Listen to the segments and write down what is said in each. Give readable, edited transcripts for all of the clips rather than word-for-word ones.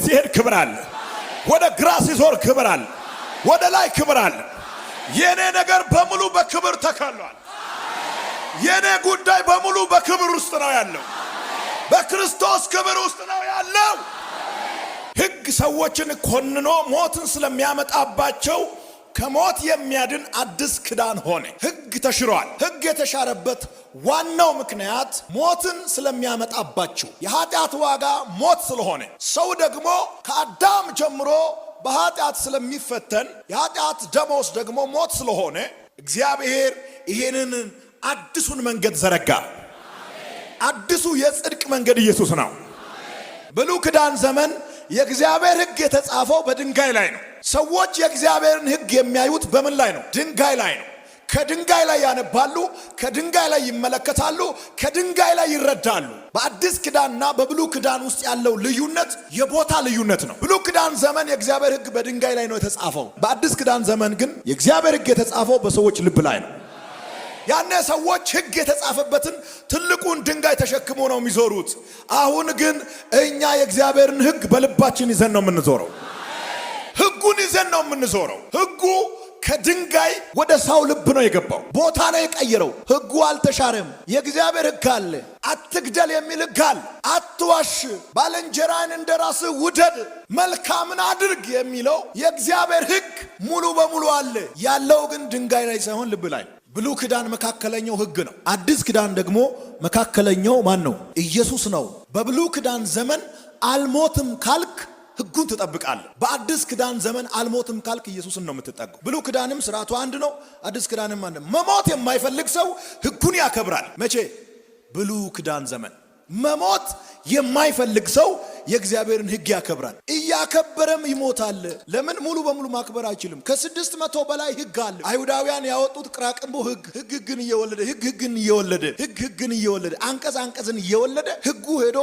ሲሄድ ክብር አለ። ወደ ግራ ሲዞር ክብር አለ። ወደ ላይ ክብር አለ። የኔ ነገር በሙሉ በክብር ተከሏል። የኔ ጉዳይ በሙሉ በክብር ውስጥ ነው ያለው። በክርስቶስ ክብር ውስጥ ነው ያለው። ሕግ ሰዎችን ኮንኖ ሞትን ስለሚያመጣባቸው ከሞት የሚያድን አዲስ ኪዳን ሆነ። ሕግ ተሽሯል። ሕግ የተሻረበት ዋናው ምክንያት ሞትን ስለሚያመጣባቸው የኃጢአት ዋጋ ሞት ስለሆነ ሰው ደግሞ ከአዳም ጀምሮ በኃጢአት ስለሚፈተን የኃጢአት ደሞዝ ደግሞ ሞት ስለሆነ እግዚአብሔር ይሄንን አዲሱን መንገድ ዘረጋ። አዲሱ የጽድቅ መንገድ ኢየሱስ ነው። ብሉይ ኪዳን ዘመን የእግዚአብሔር ሕግ የተጻፈው በድንጋይ ላይ ነው። ሰዎች የእግዚአብሔርን ሕግ የሚያዩት በምን ላይ ነው? ድንጋይ ላይ ነው። ከድንጋይ ላይ ያነባሉ፣ ከድንጋይ ላይ ይመለከታሉ፣ ከድንጋይ ላይ ይረዳሉ። በአዲስ ኪዳንና በብሉይ ኪዳን ውስጥ ያለው ልዩነት የቦታ ልዩነት ነው። ብሉይ ኪዳን ዘመን የእግዚአብሔር ሕግ በድንጋይ ላይ ነው የተጻፈው። በአዲስ ኪዳን ዘመን ግን የእግዚአብሔር ሕግ የተጻፈው በሰዎች ልብ ላይ ነው። ያኔ ሰዎች ሕግ የተጻፈበትን ትልቁን ድንጋይ ተሸክሞ ነው የሚዞሩት። አሁን ግን እኛ የእግዚአብሔርን ሕግ በልባችን ይዘን ነው የምንዞረው። ሕጉን ይዘን ነው የምንዞረው። ሕጉ ከድንጋይ ወደ ሰው ልብ ነው የገባው። ቦታ ነው የቀየረው። ሕጉ አልተሻረም። የእግዚአብሔር ሕግ አለ። አትግደል የሚል ሕግ አለ። አትዋሽ፣ ባልንጀራህን እንደራስህ ውደድ፣ መልካምን አድርግ የሚለው የእግዚአብሔር ሕግ ሙሉ በሙሉ አለ። ያለው ግን ድንጋይ ላይ ሳይሆን ልብ ላይ። ብሉይ ኪዳን መካከለኛው ሕግ ነው። አዲስ ኪዳን ደግሞ መካከለኛው ማን ነው? ኢየሱስ ነው። በብሉይ ኪዳን ዘመን አልሞትም ካልክ ሕጉን ትጠብቃለህ። በአዲስ ኪዳን ዘመን አልሞትም ካልክ ኢየሱስን ነው የምትጠጋው። ብሉይ ኪዳንም ስርዓቱ አንድ ነው፣ አዲስ ኪዳንም አንድ ነው። መሞት የማይፈልግ ሰው ሕጉን ያከብራል። መቼ? ብሉይ ኪዳን ዘመን። መሞት የማይፈልግ ሰው የእግዚአብሔርን ሕግ ያከብራል። እያከበረም ይሞታል። ለምን? ሙሉ በሙሉ ማክበር አይችልም። ከ600 በላይ ሕግ አለ። አይሁዳውያን ያወጡት ቅራቅንቦ ሕግን እየወለደ አንቀጽን እየወለደ ሕጉ ሄዶ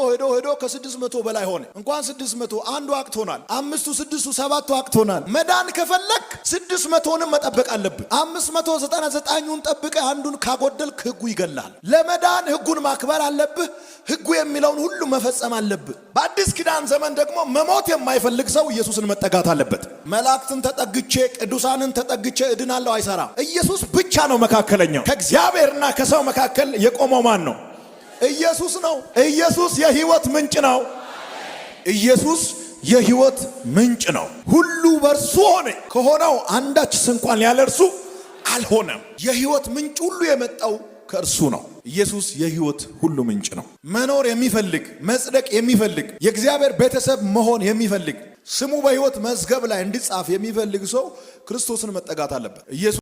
ከ600 በላይ ሆነ። እንኳን 600 አንዱ አቅቶናል። 5ቱ 6ቱ 7ቱ አቅቶናል። መዳን ከፈለክ 600ንም መጠበቅ አለብህ። 599ን ጠብቀ አንዱን ካጎደልክ ሕጉ ይገላል። ለመዳን ሕጉን ማክበር አለብህ። ሕጉ የሚለውን ሁሉ መፈጸም አለብህ። በአዲስ ኪዳን ዘመን ደግሞ መሞት የማይፈልግ ሰው ኢየሱስን መጠጋት አለበት። መላእክትን ተጠግቼ ቅዱሳንን ተጠግቼ እድናለሁ አይሰራም። ኢየሱስ ብቻ ነው መካከለኛው። ከእግዚአብሔርና ከሰው መካከል የቆመው ማን ነው? ኢየሱስ ነው። ኢየሱስ የሕይወት ምንጭ ነው። ኢየሱስ የሕይወት ምንጭ ነው። ሁሉ በእርሱ ሆነ፣ ከሆነው አንዳች እንኳን ያለ እርሱ አልሆነም። የሕይወት ምንጭ ሁሉ የመጣው ከእርሱ ነው። ኢየሱስ የሕይወት ሁሉ ምንጭ ነው። መኖር የሚፈልግ መጽደቅ የሚፈልግ የእግዚአብሔር ቤተሰብ መሆን የሚፈልግ ስሙ በሕይወት መዝገብ ላይ እንዲጻፍ የሚፈልግ ሰው ክርስቶስን መጠጋት አለበት። ኢየሱስ